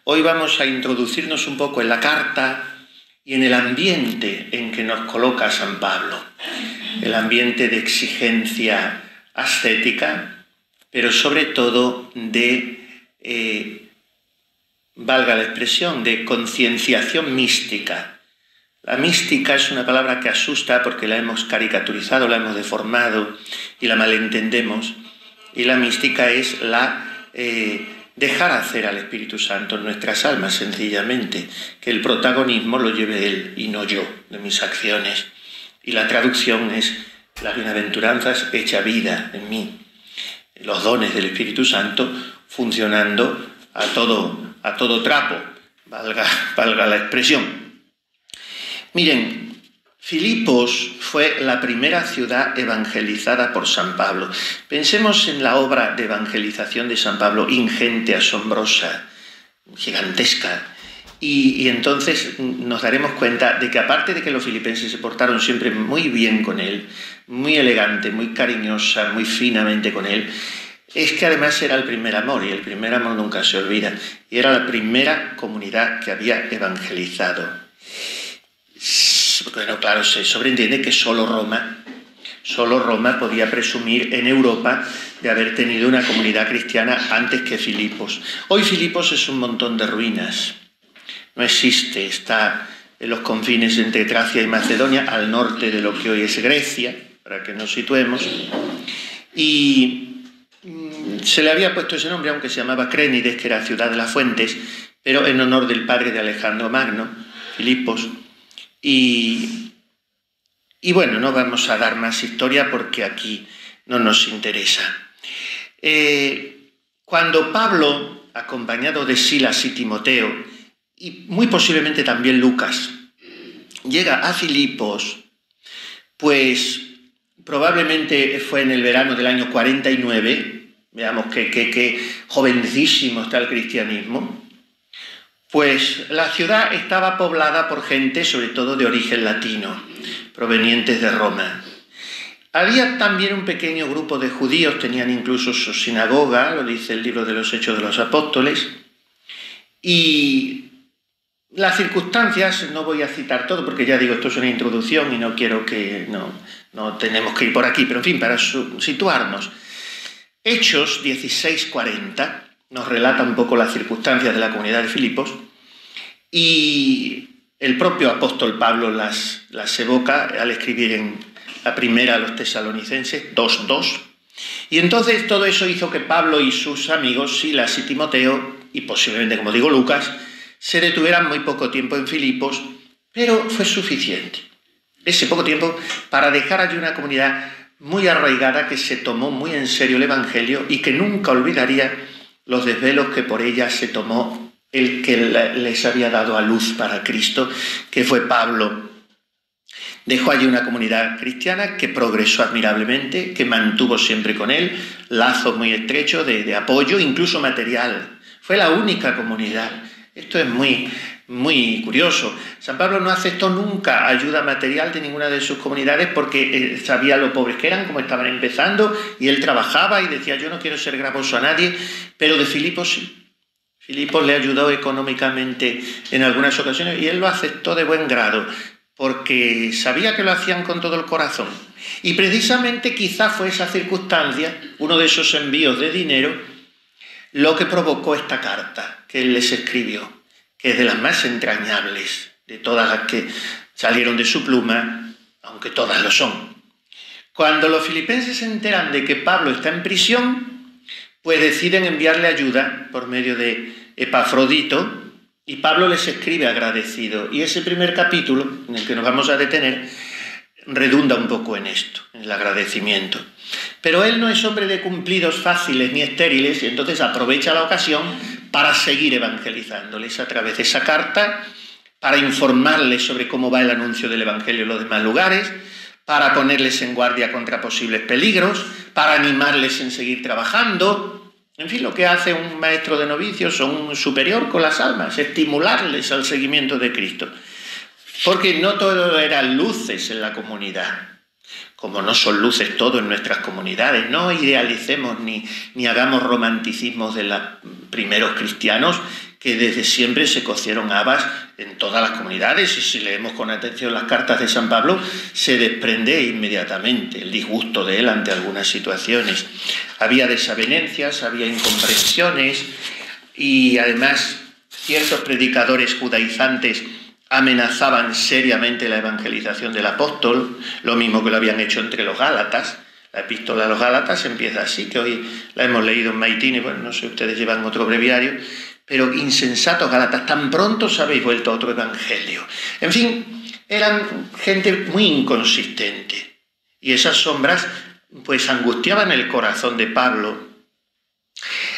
Hoy vamos a introducirnos un poco en la carta y en el ambiente en que nos coloca San Pablo. El ambiente de exigencia ascética, pero sobre todo de, valga la expresión, de concienciación mística. La mística es una palabra que asusta porque la hemos caricaturizado, la hemos deformado y la malentendemos. Y la mística es dejar hacer al Espíritu Santo en nuestras almas, sencillamente, que el protagonismo lo lleve Él y no yo, de mis acciones. Y la traducción es las bienaventuranzas hecha vida en mí, los dones del Espíritu Santo funcionando a todo trapo, valga la expresión. Miren, Filipos fue la primera ciudad evangelizada por San Pablo. Pensemos en la obra de evangelización de San Pablo, ingente, asombrosa, gigantesca. Y entonces nos daremos cuenta de que aparte de que los filipenses se portaron siempre muy bien con él, muy elegante, muy cariñosa, muy finamente con él, es que además era el primer amor, y el primer amor nunca se olvida, y era la primera comunidad que había evangelizado. Bueno, claro, se sobreentiende que solo Roma podía presumir en Europa de haber tenido una comunidad cristiana antes que Filipos. Hoy Filipos es un montón de ruinas, no existe, está en los confines entre Tracia y Macedonia, al norte de lo que hoy es Grecia, para que nos situemos, y se le había puesto ese nombre, aunque se llamaba Crénides, que era ciudad de las fuentes, pero en honor del padre de Alejandro Magno, Filipos. Y bueno, no vamos a dar más historia porque aquí no nos interesa. Cuando Pablo, acompañado de Silas y Timoteo, y muy posiblemente también Lucas, llega a Filipos, pues probablemente fue en el verano del año 49, veamos qué jovencísimo está el cristianismo. Pues la ciudad estaba poblada por gente, sobre todo de origen latino, provenientes de Roma. Había también un pequeño grupo de judíos, tenían incluso su sinagoga, lo dice el libro de los Hechos de los Apóstoles, y las circunstancias, no voy a citar todo, porque ya digo, esto es una introducción y no quiero que, no tenemos que ir por aquí, pero en fin, para situarnos. Hechos 16:40 nos relata un poco las circunstancias de la comunidad de Filipos, y el propio apóstol Pablo las evoca al escribir en la primera a los tesalonicenses 2:2. Y entonces todo eso hizo que Pablo y sus amigos, Silas y Timoteo, y posiblemente, como digo, Lucas, se detuvieran muy poco tiempo en Filipos, pero fue suficiente ese poco tiempo para dejar allí una comunidad muy arraigada que se tomó muy en serio el Evangelio y que nunca olvidaría los desvelos que por ella se tomó el que les había dado a luz para Cristo, que fue Pablo. Dejó allí una comunidad cristiana que progresó admirablemente, que mantuvo siempre con él lazos muy estrechos de apoyo, incluso material. Fue la única comunidad. Esto es muy curioso. San Pablo no aceptó nunca ayuda material de ninguna de sus comunidades porque sabía lo pobres que eran, cómo estaban empezando, y él trabajaba y decía, yo no quiero ser gravoso a nadie, pero de Filipos sí. Filipos le ayudó económicamente en algunas ocasiones y él lo aceptó de buen grado porque sabía que lo hacían con todo el corazón. Y precisamente quizá fue esa circunstancia, uno de esos envíos de dinero, lo que provocó esta carta que él les escribió, que es de las más entrañables de todas las que salieron de su pluma, aunque todas lo son. Cuando los filipenses se enteran de que Pablo está en prisión, pues deciden enviarle ayuda por medio de Epafrodito, y Pablo les escribe agradecido. Y ese primer capítulo, en el que nos vamos a detener, redunda un poco en esto, en el agradecimiento. Pero él no es hombre de cumplidos fáciles ni estériles, y entonces aprovecha la ocasión para seguir evangelizándoles a través de esa carta, para informarles sobre cómo va el anuncio del Evangelio en los demás lugares, para ponerles en guardia contra posibles peligros, para animarles en seguir trabajando, en fin, lo que hace un maestro de novicios o un superior con las almas, estimularles al seguimiento de Cristo. Porque no todo eran luces en la comunidad. como no son luces todo en nuestras comunidades, no idealicemos ni hagamos romanticismos de los primeros cristianos, que desde siempre se cocieron habas en todas las comunidades, y si leemos con atención las cartas de San Pablo, se desprende inmediatamente el disgusto de él ante algunas situaciones. Había desavenencias, había incomprensiones, y además ciertos predicadores judaizantes amenazaban seriamente la evangelización del apóstol, lo mismo que lo habían hecho entre los Gálatas. La epístola a los Gálatas empieza así, que hoy la hemos leído en Maitini, bueno, no sé, ustedes llevan otro breviario, pero insensatos Gálatas, tan pronto os habéis vuelto a otro evangelio. En fin, eran gente muy inconsistente, y esas sombras pues angustiaban el corazón de Pablo.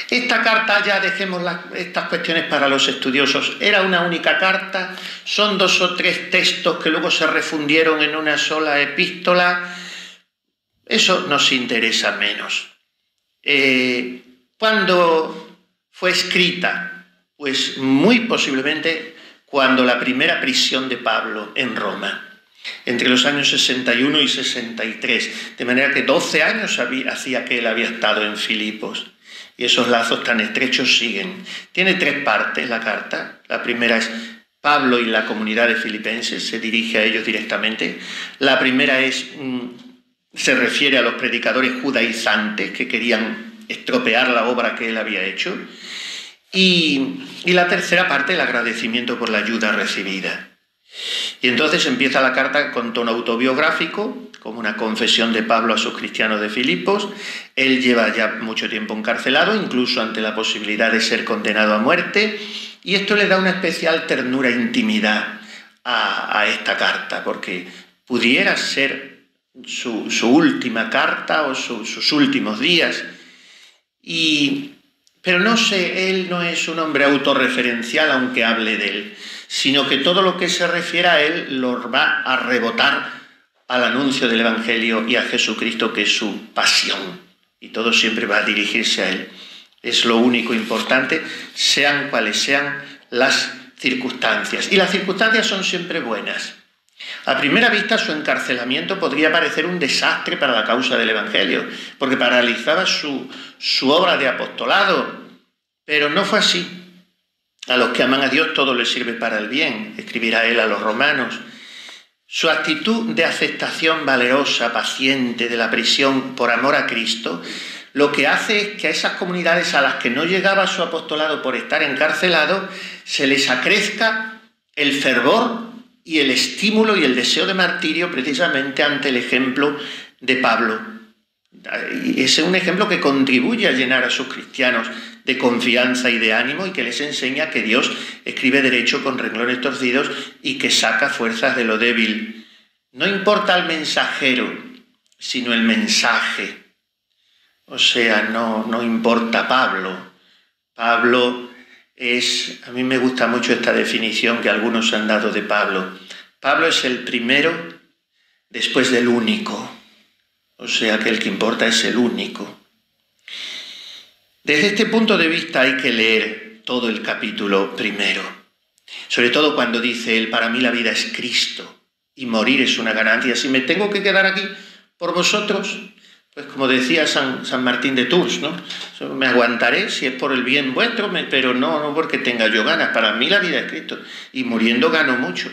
Esta carta, ya dejemos estas cuestiones para los estudiosos, era una única carta, son 2 o 3 textos que luego se refundieron en una sola epístola, eso nos interesa menos. ¿Cuándo fue escrita? Pues muy posiblemente cuando la primera prisión de Pablo en Roma, entre los años 61 y 63, de manera que 12 años hacía que él había estado en Filipos. Y esos lazos tan estrechos siguen. Tiene 3 partes la carta. La primera es Pablo y la comunidad de filipenses, se dirige a ellos directamente. La primera se refiere a los predicadores judaizantes que querían estropear la obra que él había hecho. Y la tercera parte, el agradecimiento por la ayuda recibida. Y entonces empieza la carta con tono autobiográfico, como una confesión de Pablo a sus cristianos de Filipos. Él lleva ya mucho tiempo encarcelado, incluso ante la posibilidad de ser condenado a muerte, y esto le da una especial ternura e intimidad a esta carta, porque pudiera ser su última carta o sus últimos días. Pero él no es un hombre autorreferencial, aunque hable de él, sino que todo lo que se refiere a él lo va a rebotar al anuncio del Evangelio y a Jesucristo, que es su pasión, y todo siempre va a dirigirse a él. Es lo único importante, sean cuales sean las circunstancias. Y las circunstancias son siempre buenas. A primera vista, su encarcelamiento podría parecer un desastre para la causa del Evangelio, porque paralizaba su obra de apostolado, pero no fue así. A los que aman a Dios todo les sirve para el bien, escribirá él a los romanos. Su actitud de aceptación valerosa, paciente de la prisión por amor a Cristo, lo que hace es que a esas comunidades a las que no llegaba su apostolado por estar encarcelado, se les acrezca el fervor y el estímulo y el deseo de martirio precisamente ante el ejemplo de Pablo. Y ese es un ejemplo que contribuye a llenar a sus cristianos de confianza y de ánimo, y que les enseña que Dios escribe derecho con renglones torcidos y que saca fuerzas de lo débil. No importa el mensajero, sino el mensaje. O sea, no importa Pablo. Pablo a mí me gusta mucho esta definición que algunos han dado de Pablo. Pablo es el primero después del único. O sea, que el que importa es el único. Desde este punto de vista hay que leer todo el capítulo primero. Sobre todo cuando dice él: para mí la vida es Cristo y morir es una ganancia. Si me tengo que quedar aquí por vosotros, pues como decía San Martín de Tours, ¿no? Me aguantaré si es por el bien vuestro, pero no porque tenga yo ganas. Para mí la vida es Cristo y muriendo gano mucho.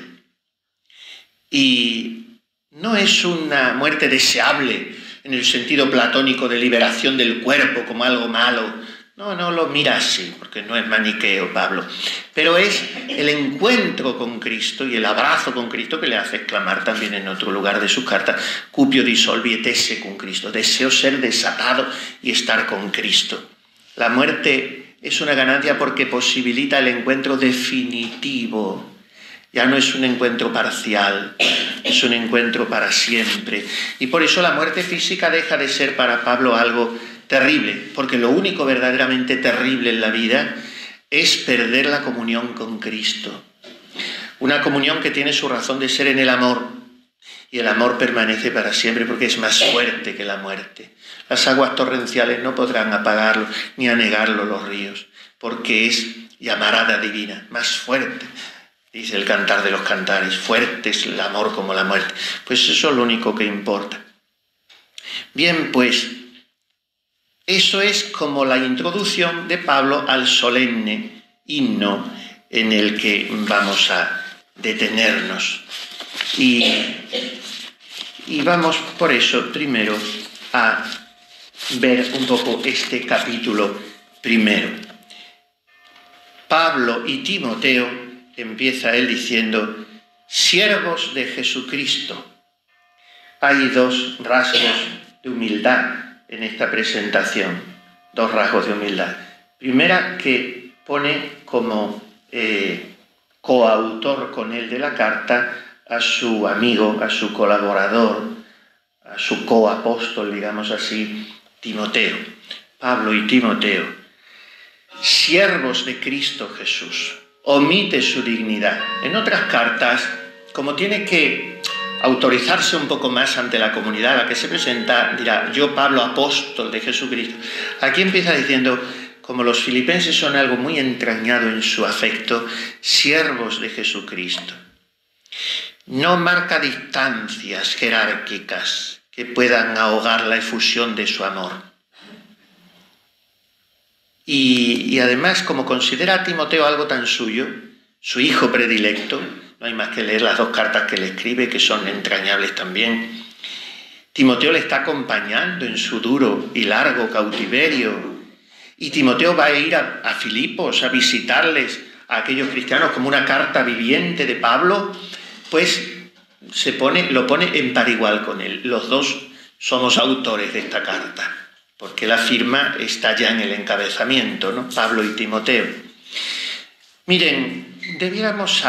Y no es una muerte deseable en el sentido platónico de liberación del cuerpo como algo malo. No lo mira así, porque no es maniqueo Pablo. Pero es el encuentro con Cristo y el abrazo con Cristo que le hace exclamar también en otro lugar de sus cartas: cupio dissolvi et esse con Cristo. Deseo ser desatado y estar con Cristo. La muerte es una ganancia porque posibilita el encuentro definitivo. Ya no es un encuentro parcial, es un encuentro para siempre. Y por eso la muerte física deja de ser para Pablo algo terrible, porque lo único verdaderamente terrible en la vida es perder la comunión con Cristo. Una comunión que tiene su razón de ser en el amor, y el amor permanece para siempre porque es más fuerte que la muerte. Las aguas torrenciales no podrán apagarlo ni anegarlo los ríos, porque es llamarada divina, más fuerte. Dice el Cantar de los Cantares: fuerte es el amor como la muerte. Pues eso es lo único que importa. Bien, pues eso es como la introducción de Pablo al solemne himno en el que vamos a detenernos. Y vamos por eso primero a ver un poco este capítulo primero. Pablo y Timoteo, empieza él diciendo, siervos de Jesucristo. Hay dos rasgos de humildad en esta presentación, dos rasgos de humildad. Primera, que pone como coautor con él de la carta a su amigo, a su colaborador, a su coapóstol, digamos así, Timoteo. Pablo y Timoteo, siervos de Cristo Jesús. Omite su dignidad. En otras cartas, como tiene que autorizarse un poco más ante la comunidad a la que se presenta, dirá, yo Pablo, apóstol de Jesucristo. Aquí empieza diciendo, como los filipenses son algo muy entrañado en su afecto, siervos de Jesucristo. No marca distancias jerárquicas que puedan ahogar la efusión de su amor. Y además, como considera a Timoteo algo tan suyo, su hijo predilecto, no hay más que leer las dos cartas que le escribe, que son entrañables también. Timoteo le está acompañando en su duro y largo cautiverio. Y Timoteo va a ir a Filipos a visitarles a aquellos cristianos como una carta viviente de Pablo, pues lo pone en par igual con él. Los dos somos autores de esta carta, porque la firma está ya en el encabezamiento, ¿no? Pablo y Timoteo. Miren, debiéramos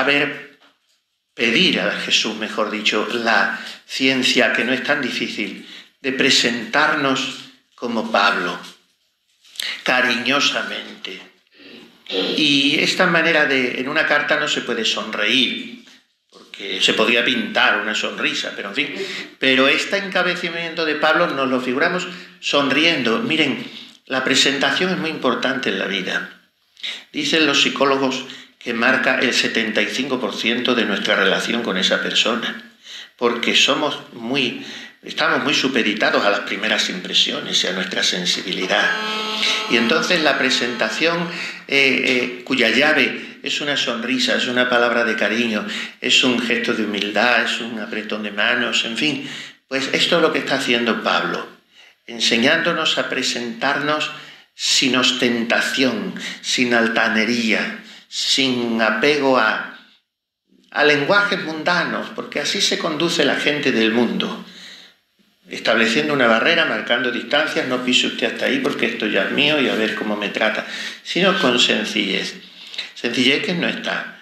pedir a Jesús, mejor dicho, la ciencia, que no es tan difícil, de presentarnos como Pablo, cariñosamente. Y esta manera en una carta no se puede sonreír, porque se podría pintar una sonrisa, pero en fin. Pero este encabezamiento de Pablo nos lo figuramos sonriendo. Miren, la presentación es muy importante en la vida. Dicen los psicólogos que marca el 75% de nuestra relación con esa persona, porque estamos muy supeditados a las primeras impresiones y a nuestra sensibilidad. Y entonces la presentación, cuya llave es una sonrisa, es una palabra de cariño, es un gesto de humildad, es un apretón de manos, en fin, pues esto es lo que está haciendo Pablo, enseñándonos a presentarnos sin ostentación, sin altanería, sin apego a lenguajes mundanos, porque así se conduce la gente del mundo, estableciendo una barrera, marcando distancias, no pise usted hasta ahí porque esto ya es mío y a ver cómo me trata, sino con sencillez. Sencillez que no está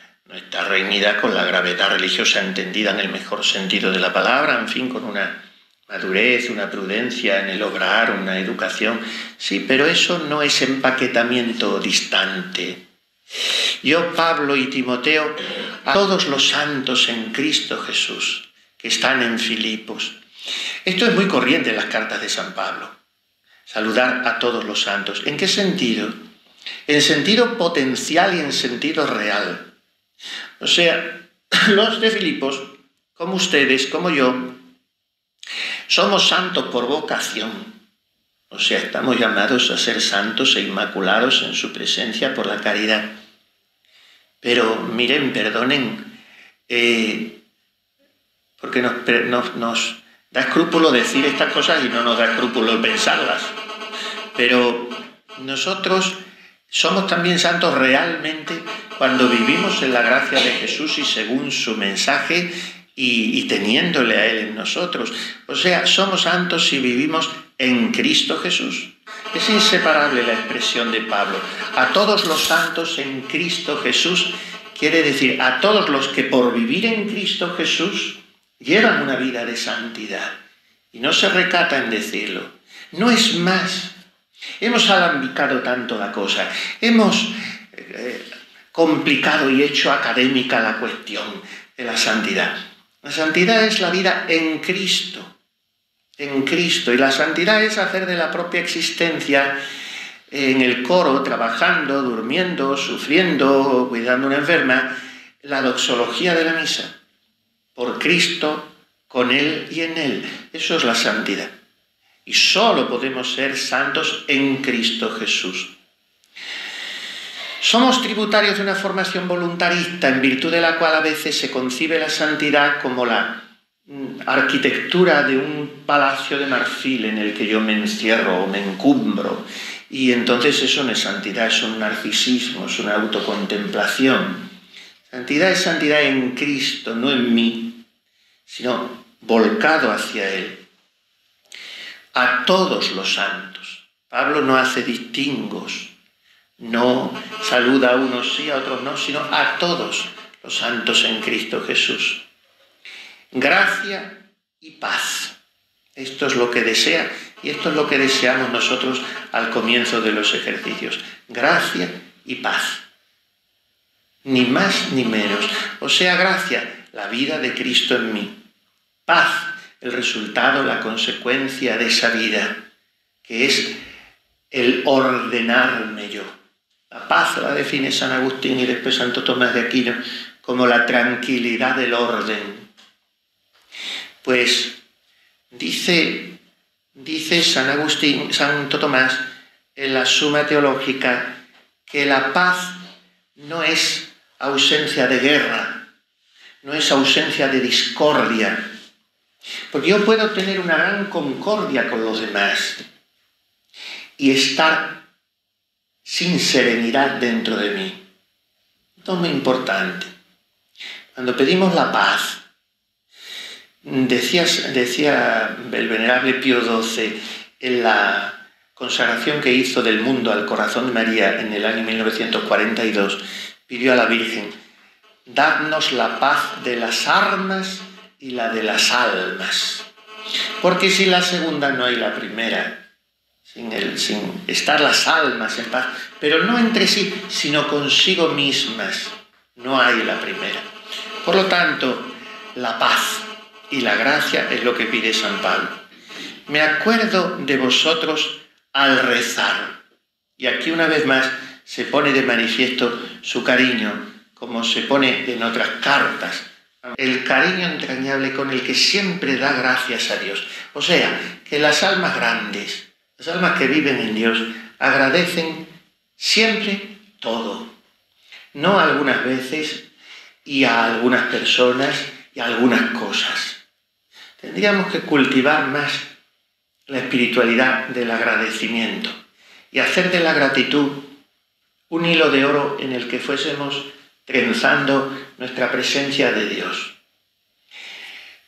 reñida con la gravedad religiosa entendida en el mejor sentido de la palabra, en fin, con una madurez, una prudencia en el obrar, una educación. Sí, pero eso no es empaquetamiento distante. Yo, Pablo y Timoteo, a todos los santos en Cristo Jesús, que están en Filipos. Esto es muy corriente en las cartas de San Pablo. Saludar a todos los santos. ¿En qué sentido? En sentido potencial y en sentido real. O sea, los de Filipos, como ustedes, como yo, somos santos por vocación. O sea, estamos llamados a ser santos e inmaculados en su presencia por la caridad. Pero miren, perdonen, porque nos da escrúpulo decir estas cosas y no nos da escrúpulo pensarlas. Pero nosotros somos también santos realmente cuando vivimos en la gracia de Jesús y según su mensaje y teniéndole a Él en nosotros. O sea, somos santos si vivimos en Cristo Jesús. Es inseparable la expresión de Pablo. A todos los santos en Cristo Jesús quiere decir a todos los que por vivir en Cristo Jesús llevan una vida de santidad. Y no se recata en decirlo. No es más. Hemos alambicado tanto la cosa. Hemos complicado y hecho académica la cuestión de la santidad. La santidad es la vida en Cristo. En Cristo. Y la santidad es hacer de la propia existencia en el coro, trabajando, durmiendo, sufriendo, cuidando a una enferma, la doxología de la misa. Por Cristo, con Él y en Él. Eso es la santidad. y solo podemos ser santos en Cristo Jesús. Somos tributarios de una formación voluntarista, en virtud de la cual a veces se concibe la santidad como la arquitectura de un palacio de marfil en el que yo me encierro o me encumbro. Y entonces eso no es santidad, es un narcisismo, es una autocontemplación. Santidad es santidad en Cristo, no en mí, sino volcado hacia Él. A todos los santos. Pablo no hace distingos. No saluda a unos sí, a otros no, sino a todos los santos en Cristo Jesús. Gracia y paz. Esto es lo que desea y esto es lo que deseamos nosotros al comienzo de los ejercicios. Gracia y paz. Ni más ni menos. O sea, gracia, la vida de Cristo en mí. Paz, el resultado, la consecuencia de esa vida, que es el ordenarme yo. La paz la define San Agustín y después Santo Tomás de Aquino como la tranquilidad del orden. Pues dice Santo Tomás en la Suma Teológica que la paz no es ausencia de guerra, no es ausencia de discordia, porque yo puedo tener una gran concordia con los demás y estar sin serenidad dentro de mí. Esto es muy importante. Cuando pedimos la paz, decía el venerable Pío XII en la consagración que hizo del mundo al corazón de María en el año 1942, pidió a la Virgen: dadnos la paz de las armas y la de las almas, porque sin la segunda no hay la primera. Sin estar las almas en paz, pero no entre sí, sino consigo mismas, no hay la primera. Por lo tanto, la paz y la gracia es lo que pide San Pablo. Me acuerdo de vosotros al rezar. Y aquí una vez más se pone de manifiesto su cariño, como se pone en otras cartas. El cariño entrañable con el que siempre da gracias a Dios. O sea, que las almas grandes, las almas que viven en Dios, agradecen siempre todo. No algunas veces y a algunas personas y a algunas cosas. Tendríamos que cultivar más la espiritualidad del agradecimiento y hacer de la gratitud un hilo de oro en el que fuésemos trenzando nuestra presencia de Dios.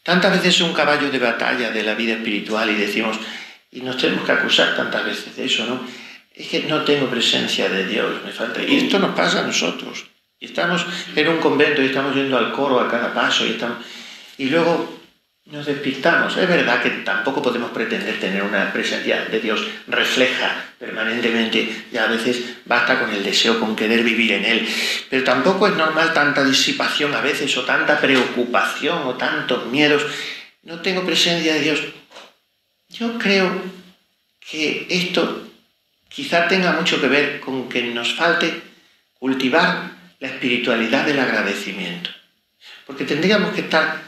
Tantas veces es un caballo de batalla de la vida espiritual y decimos, y nos tenemos que acusar tantas veces de eso, ¿no? Es que no tengo presencia de Dios, me falta. Y esto nos pasa a nosotros. Y estamos en un convento y estamos yendo al coro a cada paso y luego nos despistamos. Es verdad que tampoco podemos pretender tener una presencia de Dios refleja permanentemente y a veces basta con el deseo, con querer vivir en Él. Pero tampoco es normal tanta disipación a veces o tanta preocupación o tantos miedos. No tengo presencia de Dios. Yo creo que esto quizá tenga mucho que ver con que nos falte cultivar la espiritualidad del agradecimiento. Porque tendríamos que estar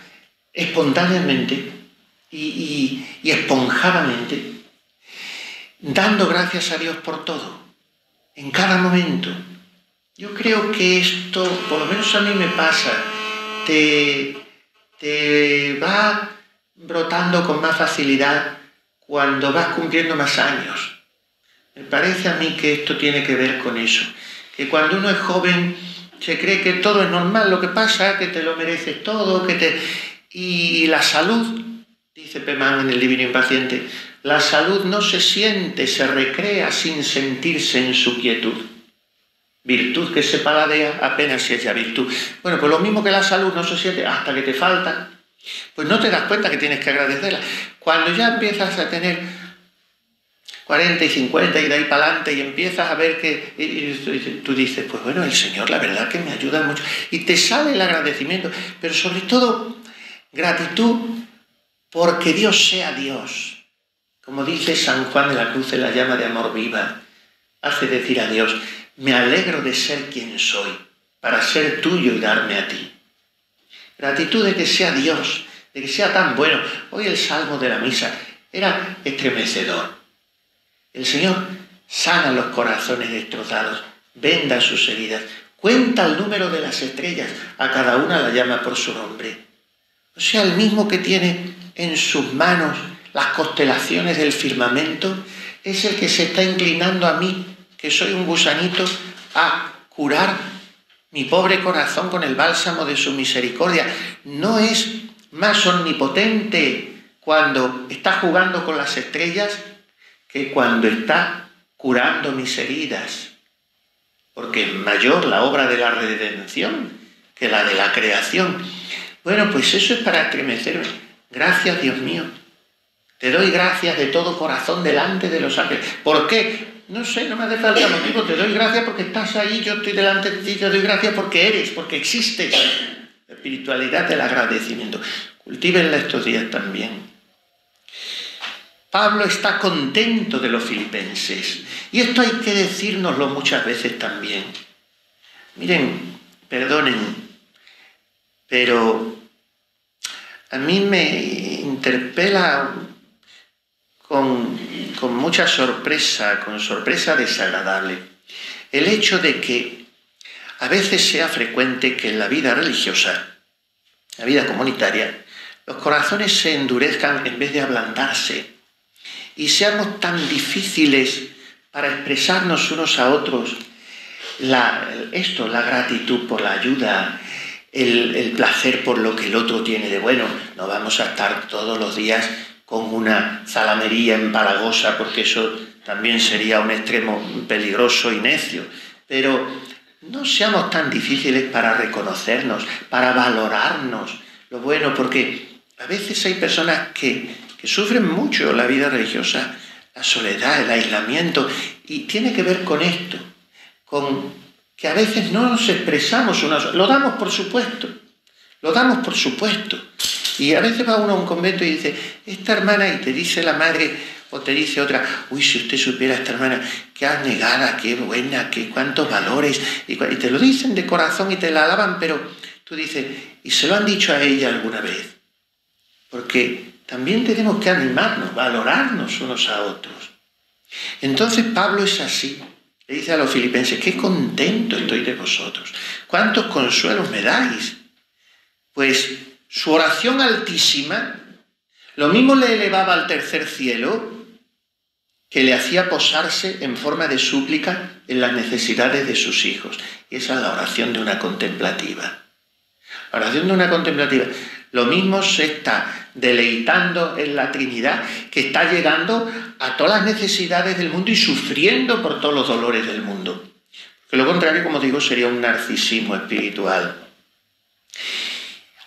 espontáneamente y esponjadamente dando gracias a Dios por todo, en cada momento. Yo creo que esto, por lo menos a mí me pasa, te va brotando con más facilidad cuando vas cumpliendo más años. Me parece a mí que esto tiene que ver con eso, que cuando uno es joven se cree que todo es normal, lo que pasa, que te lo mereces todo, y la salud, dice Pemán en el Divino Impaciente, la salud no se siente, se recrea sin sentirse en su quietud. Virtud que se paladea apenas si es ya virtud. Bueno, pues lo mismo que la salud no se siente hasta que te falta, pues no te das cuenta que tienes que agradecerla. Cuando ya empiezas a tener 40 y 50 y de ahí para adelante y empiezas a ver que y tú dices, pues bueno, el Señor la verdad que me ayuda mucho. Y te sale el agradecimiento, pero sobre todo gratitud porque Dios sea Dios. Como dice San Juan de la Cruz en la llama de amor viva, hace decir a Dios, me alegro de ser quien soy, para ser tuyo y darme a ti. Gratitud de que sea Dios, de que sea tan bueno. Hoy el salmo de la misa Era estremecedor. El Señor sana los corazones destrozados, venda sus heridas, cuenta el número de las estrellas, a cada una la llama por su nombre. O sea, el mismo que tiene en sus manos las constelaciones del firmamento, es el que se está inclinando a mí, que soy un gusanito, a curar mi pobre corazón con el bálsamo de su misericordia. ¿No es más omnipotente cuando está jugando con las estrellas que cuando está curando mis heridas? Porque es mayor la obra de la redención que la de la creación. Bueno, pues eso es para estremecerme. Gracias, Dios mío. Te doy gracias de todo corazón delante de los ángeles. ¿Por qué? No sé, no me hace falta motivo. Te doy gracias porque estás ahí, yo estoy delante de ti. Te doy gracias porque eres, porque existes. La espiritualidad del agradecimiento. Cultívenla estos días también. Pablo está contento de los filipenses. Y esto hay que decírnoslo muchas veces también. Miren, perdonen, pero a mí me interpela con mucha sorpresa, con sorpresa desagradable, el hecho de que a veces sea frecuente que en la vida religiosa, la vida comunitaria, los corazones se endurezcan en vez de ablandarse y seamos tan difíciles para expresarnos unos a otros la gratitud por la ayuda, el placer por lo que el otro tiene de bueno. No vamos a estar todos los días con una zalamería empalagosa, porque eso también sería un extremo peligroso y necio. Pero no seamos tan difíciles para reconocernos, para valorarnos lo bueno, porque a veces hay personas que sufren mucho la vida religiosa, la soledad, el aislamiento, y tiene que ver con esto, con que a veces no nos expresamos lo damos por supuesto, y a veces va uno a un convento y dice, esta hermana, y te dice la madre o te dice otra, uy, si usted supiera esta hermana, qué abnegada, qué buena, qué cuántos valores, y te lo dicen de corazón y te la alaban, pero tú dices, ¿y se lo han dicho a ella alguna vez? Porque también tenemos que animarnos, valorarnos unos a otros. Entonces Pablo es así. Le dice a los filipenses, qué contento estoy de vosotros. ¿Cuántos consuelos me dais? Pues su oración altísima, lo mismo le elevaba al tercer cielo, que le hacía posarse en forma de súplica en las necesidades de sus hijos. Y esa es la oración de una contemplativa. La oración de una contemplativa. Lo mismo se está deleitando en la Trinidad, que está llegando a todas las necesidades del mundo y sufriendo por todos los dolores del mundo. Que lo contrario, como digo, sería un narcisismo espiritual.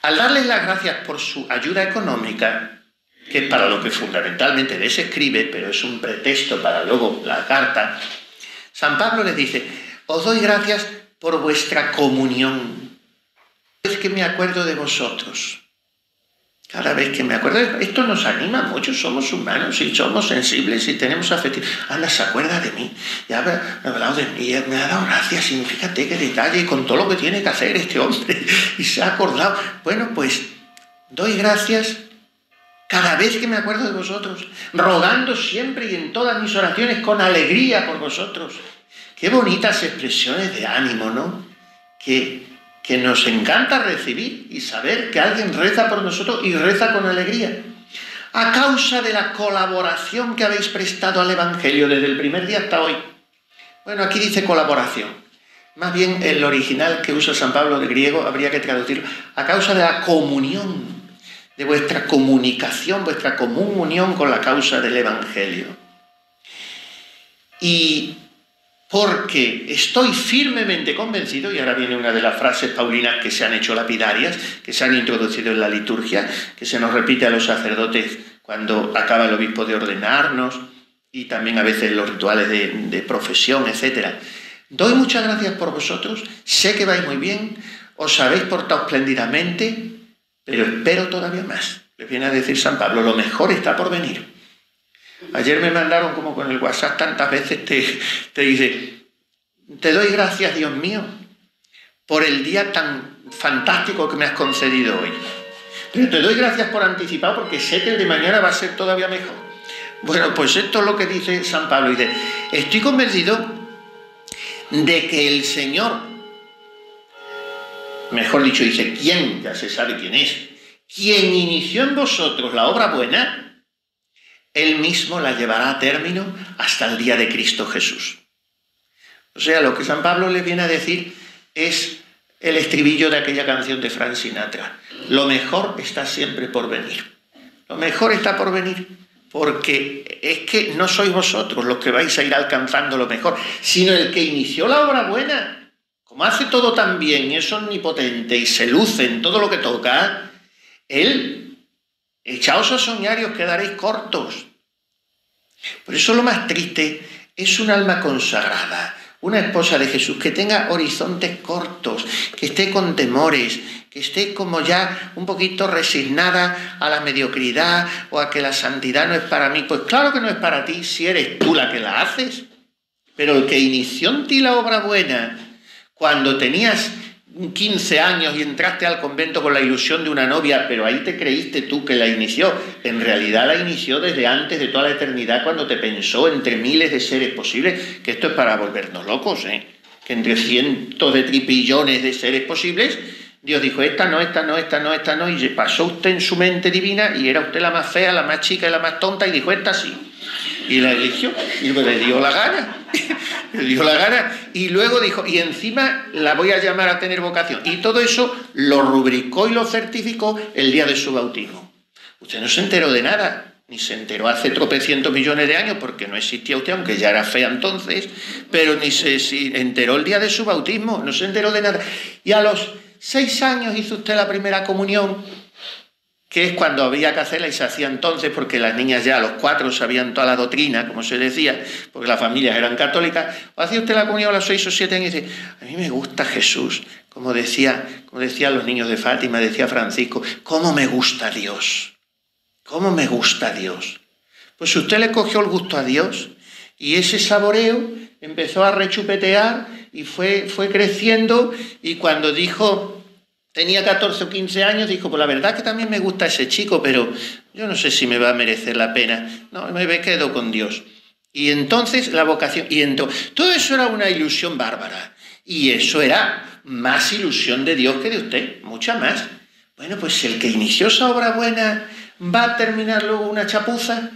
Al darles las gracias por su ayuda económica, que es para lo que fundamentalmente les escribe, pero es un pretexto para luego la carta, San Pablo les dice, os doy gracias por vuestra comunión. Es que me acuerdo de vosotros. Cada vez que me acuerdo, esto nos anima mucho, somos humanos y somos sensibles y tenemos afectivo. Anda, se acuerda de mí, ya ha hablado de mí, me ha dado gracias y fíjate qué detalle con todo lo que tiene que hacer este hombre y se ha acordado. Bueno, pues doy gracias cada vez que me acuerdo de vosotros, rogando siempre y en todas mis oraciones con alegría por vosotros. Qué bonitas expresiones de ánimo, ¿no? Que nos encanta recibir y saber que alguien reza por nosotros y reza con alegría. A causa de la colaboración que habéis prestado al Evangelio desde el primer día hasta hoy. Bueno, aquí dice colaboración. Más bien el original que usa San Pablo de griego habría que traducirlo. A causa de la comunión, de vuestra comunicación, vuestra común unión con la causa del Evangelio. Y porque estoy firmemente convencido, y ahora viene una de las frases paulinas que se han hecho lapidarias, que se han introducido en la liturgia, que se nos repite a los sacerdotes cuando acaba el obispo de ordenarnos, y también a veces los rituales de profesión, etc. Doy muchas gracias por vosotros, sé que vais muy bien, os habéis portado espléndidamente, pero espero todavía más. Les viene a decir San Pablo, lo mejor está por venir. Ayer me mandaron como con el WhatsApp tantas veces, te dice, te doy gracias, Dios mío, por el día tan fantástico que me has concedido hoy. Pero te doy gracias por anticipado porque sé que el de mañana va a ser todavía mejor. Bueno, pues esto es lo que dice San Pablo. Dice, estoy convencido de que el Señor, mejor dicho, dice, ¿quién? Ya se sabe quién es. Quien inició en vosotros la obra buena, Él mismo la llevará a término hasta el día de Cristo Jesús. O sea, lo que San Pablo le viene a decir es el estribillo de aquella canción de Frank Sinatra. Lo mejor está siempre por venir. Lo mejor está por venir, porque es que no sois vosotros los que vais a ir alcanzando lo mejor, sino el que inició la obra buena. Como hace todo tan bien y es omnipotente y se luce en todo lo que toca, Él, echaos a soñar y os quedaréis cortos. Por eso lo más triste es un alma consagrada, una esposa de Jesús que tenga horizontes cortos, que esté con temores, que esté como ya un poquito resignada a la mediocridad o a que la santidad no es para mí. Pues claro que no es para ti si eres tú la que la haces. Pero el que inició en ti la obra buena, cuando tenías 15 años y entraste al convento con la ilusión de una novia, pero ahí te creíste tú que la inició. En realidad la inició desde antes de toda la eternidad, cuando te pensó entre miles de seres posibles, que esto es para volvernos locos, que entre cientos de trillones de seres posibles, Dios dijo, esta no, y pasó usted en su mente divina y era usted la más fea, la más chica y la más tonta y dijo, esta sí. Y la eligió, y le dio la gana, y luego dijo, y encima la voy a llamar a tener vocación. Y todo eso lo rubricó y lo certificó el día de su bautismo. Usted no se enteró de nada, ni se enteró hace tropecientos millones de años, porque no existía usted, aunque ya era fea entonces, pero ni se enteró el día de su bautismo, no se enteró de nada. Y a los 6 años hizo usted la primera comunión, que es cuando había que hacerla y se hacía entonces, porque las niñas ya a los 4 sabían toda la doctrina, como se decía, porque las familias eran católicas. O hacía usted la comunión a los 6 o 7 años y dice, a mí me gusta Jesús, como decían los niños de Fátima, decía Francisco, ¿cómo me gusta Dios? ¿Cómo me gusta Dios? Pues usted le cogió el gusto a Dios y ese saboreo empezó a rechupetear y fue creciendo, y cuando tenía 14 o 15 años, dijo, pues la verdad que también me gusta ese chico, pero yo no sé si me va a merecer la pena. No, me quedo con Dios. Y entonces la vocación, todo eso era una ilusión bárbara. Y eso era más ilusión de Dios que de usted, mucha más. Bueno, pues el que inició esa obra buena va a terminar luego una chapuza.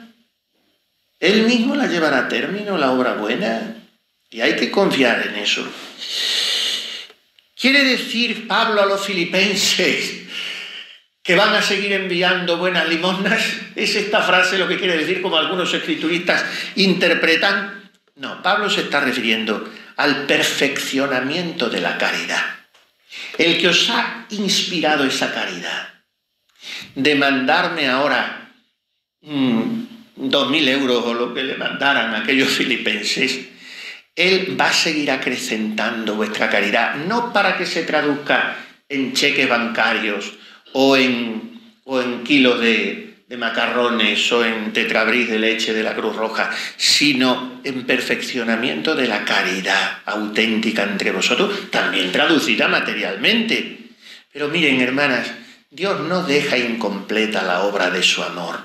Él mismo la llevará a término, la obra buena. Y hay que confiar en eso. ¿Quiere decir Pablo a los filipenses que van a seguir enviando buenas limosnas? ¿Es esta frase lo que quiere decir, como algunos escrituristas interpretan? No, Pablo se está refiriendo al perfeccionamiento de la caridad. El que os ha inspirado esa caridad, de mandarme ahora 2.000 euros o lo que le mandaran a aquellos filipenses, Él va a seguir acrecentando vuestra caridad, no para que se traduzca en cheques bancarios o en kilos de macarrones o en tetrabriz de leche de la Cruz Roja, sino en perfeccionamiento de la caridad auténtica entre vosotros, también traducida materialmente. Pero miren, hermanas, Dios no deja incompleta la obra de su amor.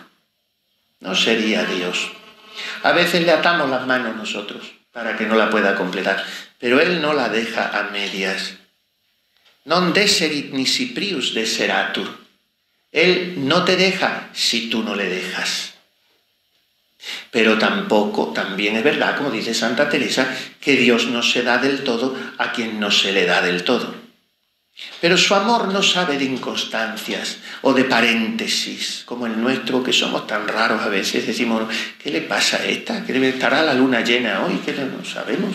No sería Dios. A veces le atamos las manos nosotros para que no la pueda completar, pero Él no la deja a medias. Non deserit nisi prius deseratur. Él no te deja si tú no le dejas. Pero tampoco, también es verdad, como dice Santa Teresa, que Dios no se da del todo a quien no se le da del todo. Pero su amor no sabe de inconstancias o de paréntesis, como el nuestro, que somos tan raros a veces. Decimos, ¿qué le pasa a esta? ¿Que estará la luna llena hoy? ¿Qué no sabemos?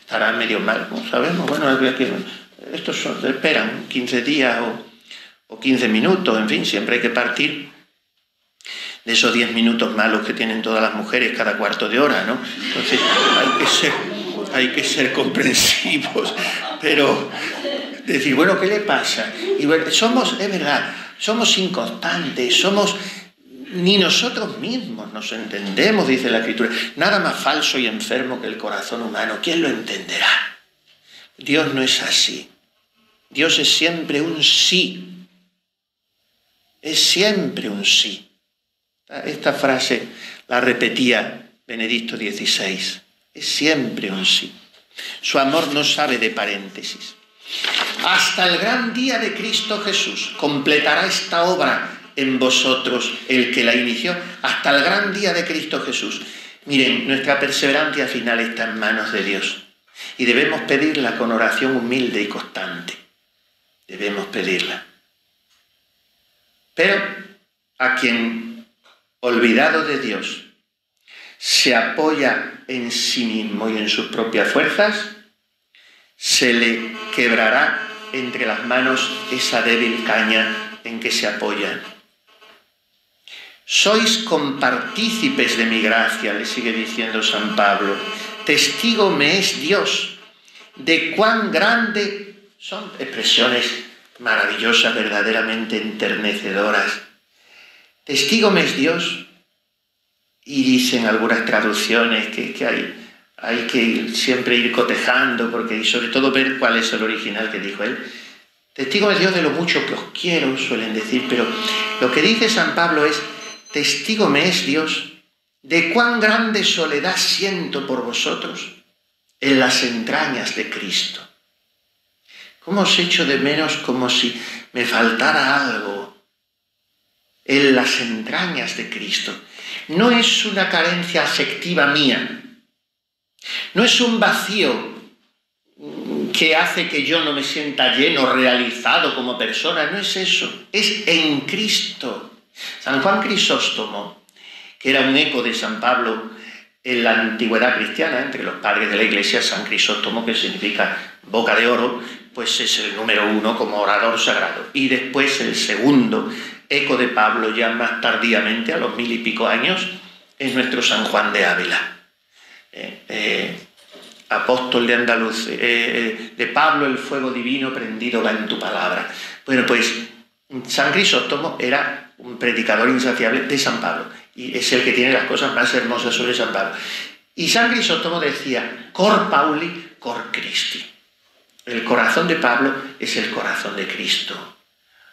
¿Estará medio mal? No sabemos. Bueno, estos esperan 15 días o 15 minutos, en fin, siempre hay que partir de esos 10 minutos malos que tienen todas las mujeres cada cuarto de hora, ¿no? Entonces hay que ser comprensivos, pero decir, bueno, ¿qué le pasa? Y bueno, es verdad, somos inconstantes, ni nosotros mismos nos entendemos, dice la Escritura. Nada más falso y enfermo que el corazón humano, ¿quién lo entenderá? Dios no es así. Dios es siempre un sí. Es siempre un sí. Esta frase la repetía Benedicto XVI. Es siempre un sí. Su amor no sabe de paréntesis. Hasta el gran día de Cristo Jesús completará esta obra en vosotros el que la inició, hasta el gran día de Cristo Jesús. Miren, nuestra perseverancia final está en manos de Dios y debemos pedirla con oración humilde y constante. Debemos pedirla. Pero a quien, olvidado de Dios, se apoya en sí mismo y en sus propias fuerzas, se le quebrará entre las manos esa débil caña en que se apoya. Sois compartícipes de mi gracia, le sigue diciendo San Pablo. Testigo me es Dios de cuán grande son. Expresiones maravillosas, verdaderamente enternecedoras. Testigo me es Dios. Y dicen algunas traducciones que hay que siempre ir cotejando, porque, y sobre todo ver cuál es el original que dijo él. Testigo es Dios de lo mucho que os quiero, suelen decir, pero lo que dice San Pablo es: testigo me es Dios de cuán grande soledad siento por vosotros en las entrañas de Cristo. ¿Cómo os echo de menos, como si me faltara algo en las entrañas de Cristo? No es una carencia afectiva mía, no es un vacío que hace que yo no me sienta lleno, realizado como persona, no es eso, es en Cristo. San Juan Crisóstomo, que era un eco de San Pablo en la antigüedad cristiana, entre los padres de la Iglesia, San Crisóstomo, que significa boca de oro, pues es el número 1 como orador sagrado. Y después el segundo eco de Pablo, ya más tardíamente, a los 1000 y pico años, es nuestro San Juan de Ávila. Apóstol de Andalucía, de Pablo, el fuego divino prendido va en tu palabra. Bueno, pues San Crisóstomo era un predicador insaciable de San Pablo, y es el que tiene las cosas más hermosas sobre San Pablo. Y San Crisóstomo decía: cor Pauli, cor Christi. El corazón de Pablo es el corazón de Cristo.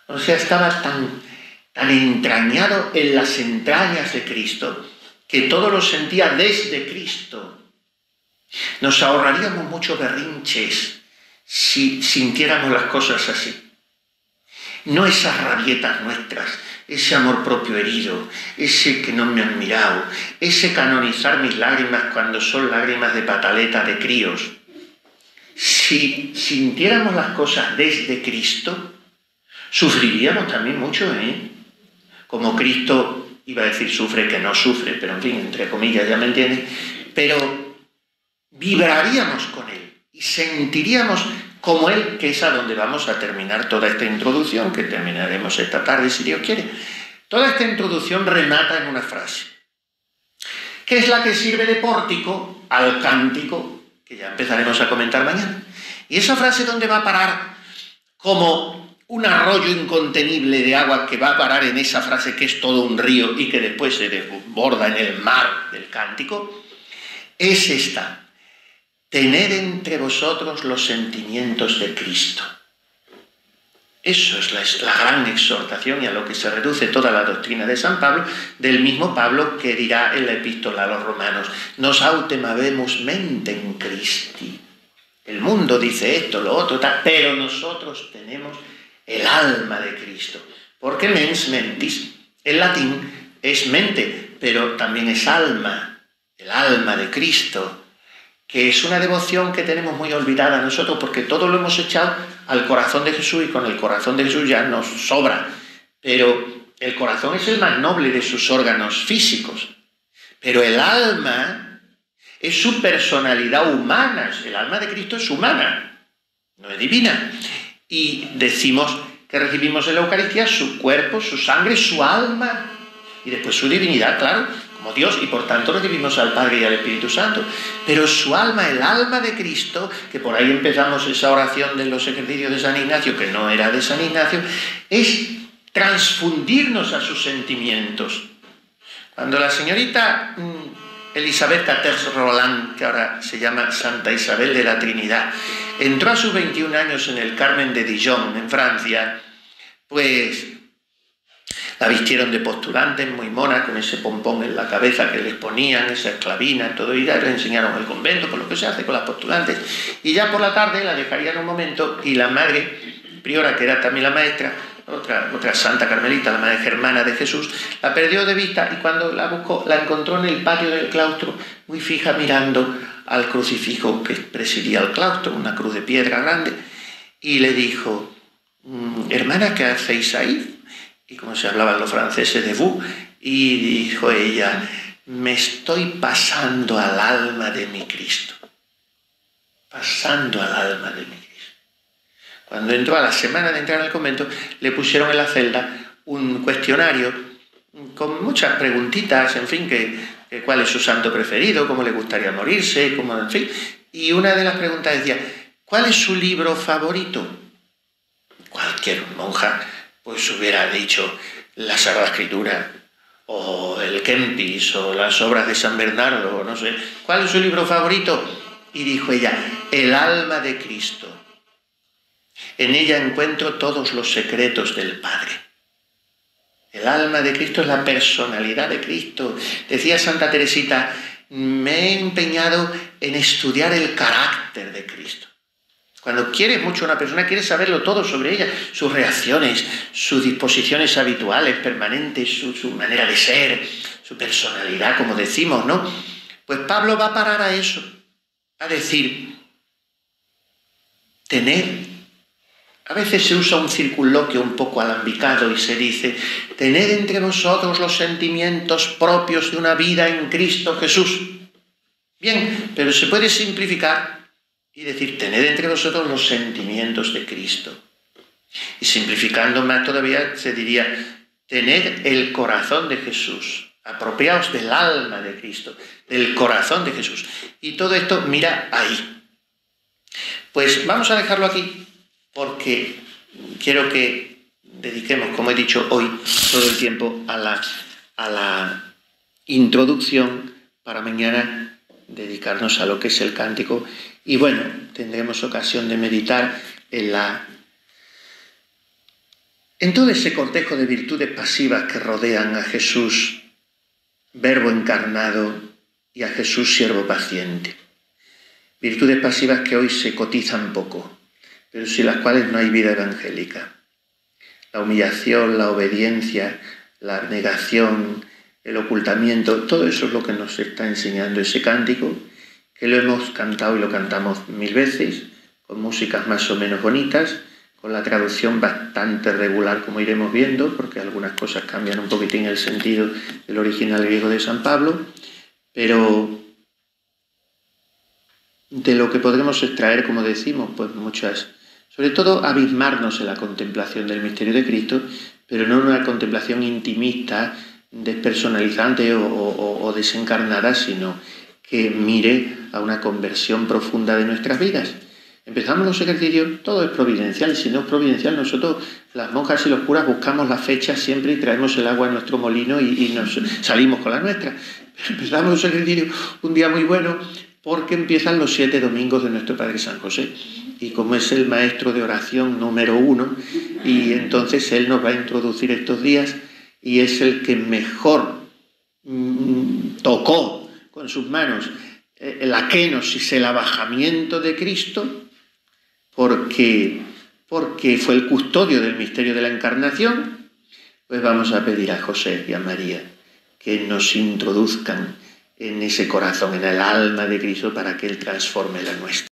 O sea, estaba tan entrañado en las entrañas de Cristo que todo lo sentía desde Cristo. Nos ahorraríamos muchos berrinches si sintiéramos las cosas así. No esas rabietas nuestras, ese amor propio herido, ese que no me han mirado, ese canonizar mis lágrimas cuando son lágrimas de pataleta de críos. Si sintiéramos las cosas desde Cristo, sufriríamos también mucho, Como Cristo, iba a decir sufre, que no sufre, pero en fin, entre comillas, ya me entienden, pero vibraríamos con Él y sentiríamos como Él, que es a donde vamos a terminar toda esta introducción, que terminaremos esta tarde, si Dios quiere. Toda esta introducción remata en una frase, que es la que sirve de pórtico al cántico, que ya empezaremos a comentar mañana. Y esa frase, ¿dónde va a parar? Como un arroyo incontenible de agua que va a parar en esa frase, que es todo un río y que después se desborda en el mar del cántico, es esta: tened entre vosotros los sentimientos de Cristo. Eso es la gran exhortación, y a lo que se reduce toda la doctrina de San Pablo, del mismo Pablo, que dirá en la epístola a los romanos: nos autem habemus mentem Christi. El mundo dice esto, lo otro, tal, pero nosotros tenemos el alma de Cristo. Porque mens mentis, en latín, es mente, pero también es alma, el alma de Cristo, que es una devoción que tenemos muy olvidada nosotros, porque todo lo hemos echado al corazón de Jesús, y con el corazón de Jesús ya nos sobra. Pero el corazón es el más noble de sus órganos físicos. Pero el alma es su personalidad humana. El alma de Cristo es humana, no es divina. Y decimos que recibimos en la Eucaristía su cuerpo, su sangre, su alma, y después su divinidad, claro, como Dios, y por tanto recibimos al Padre y al Espíritu Santo. Pero su alma, el alma de Cristo, que por ahí empezamos esa oración de los ejercicios de San Ignacio, que no era de San Ignacio, es transfundirnos a sus sentimientos. Cuando la señorita Elisabeth Cathers-Roland, que ahora se llama Santa Isabel de la Trinidad, entró a sus 21 años en el Carmen de Dijon, en Francia, pues La vistieron de postulantes, muy mona, con ese pompón en la cabeza que les ponían, esa esclavina, todo, y ya les enseñaron el convento, con lo que se hace con las postulantes. Y ya por la tarde la dejarían un momento y la madre priora, que era también la maestra, otra santa carmelita, la madre Germana de Jesús, la perdió de vista y cuando la buscó la encontró en el patio del claustro, muy fija mirando al crucifijo que presidía el claustro, una cruz de piedra grande, y le dijo: hermana, ¿qué hacéis ahí? Y como se hablaban los franceses de vous, y dijo ella: me estoy pasando al alma de mi Cristo. Pasando al alma de mi Cristo. Cuando entró, a la semana de entrar en el convento, le pusieron en la celda un cuestionario con muchas preguntitas, en fin, que cuál es su santo preferido, cómo le gustaría morirse, cómo, en fin. Y una de las preguntas decía: ¿cuál es su libro favorito? Cualquier monja pues hubiera dicho la Sagrada Escritura, o el Kempis, o las obras de San Bernardo, o no sé. ¿Cuál es su libro favorito? Y dijo ella: El alma de Cristo. En ella encuentro todos los secretos del Padre. El alma de Cristo es la personalidad de Cristo. Decía Santa Teresita: me he empeñado en estudiar el carácter de Cristo. Cuando quieres mucho a una persona, quieres saberlo todo sobre ella, sus reacciones, sus disposiciones habituales, permanentes, su manera de ser, su personalidad, como decimos, ¿no? Pues Pablo va a parar a eso, a decir: tened. A veces se usa un circunloquio un poco alambicado y se dice: tened entre vosotros los sentimientos propios de una vida en Cristo Jesús. Bien, pero se puede simplificar y decir: tened entre vosotros los sentimientos de Cristo. Y simplificando más todavía se diría: tened el corazón de Jesús. Apropiaos del alma de Cristo, del corazón de Jesús. Y todo esto, mira ahí. Pues vamos a dejarlo aquí, porque quiero que dediquemos, como he dicho hoy, todo el tiempo a la introducción, para mañana dedicarnos a lo que es el cántico. Y bueno, tendremos ocasión de meditar en todo ese cortejo de virtudes pasivas que rodean a Jesús, Verbo encarnado, y a Jesús, siervo paciente. Virtudes pasivas que hoy se cotizan poco, pero sin las cuales no hay vida evangélica. La humillación, la obediencia, la abnegación, el ocultamiento, todo eso es lo que nos está enseñando ese cántico, que lo hemos cantado y lo cantamos 1000 veces, con músicas más o menos bonitas, con la traducción bastante regular, como iremos viendo, porque algunas cosas cambian un poquitín el sentido del original griego de San Pablo, pero de lo que podremos extraer, como decimos, pues muchas, sobre todo abismarnos en la contemplación del misterio de Cristo, pero no en una contemplación intimista, despersonalizante o desencarnada, sino que mire a una conversión profunda de nuestras vidas. Empezamos los ejercicios, todo es providencial, y si no es providencial, nosotros, las monjas y los curas, buscamos las fechas siempre y traemos el agua en nuestro molino y nos salimos con la nuestra. Empezamos los ejercicios un día muy bueno, porque empiezan los 7 domingos de nuestro Padre San José. Y como es el maestro de oración número 1, y entonces él nos va a introducir estos días, y es el que mejor tocó con sus manos la kenosis, el abajamiento de Cristo, porque fue el custodio del misterio de la Encarnación. Pues vamos a pedir a José y a María que nos introduzcan en ese corazón, en el alma de Cristo, para que Él transforme la nuestra.